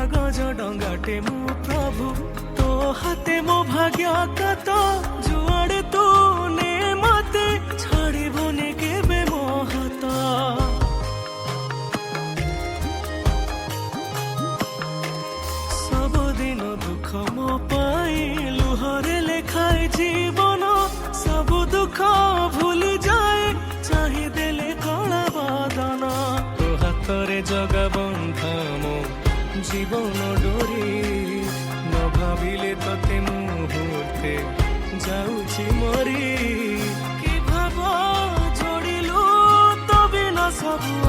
कागज डंगाटे मु प्रभु तो हाथे मो भाग्य कात जुआड़े तू ने मते छाड़बने केबे मो हाथ सबुदिन दुख मो पाई लुहरे लेखाए जीवन सबु दुख भूली जाए चाहि देले कला बदन तो हाथरे जगा बंधा मो जीवन डोरी न भाविले तते मुहूर्ते जाउछि मरी कि भाव जोड़िलु तो बिना सब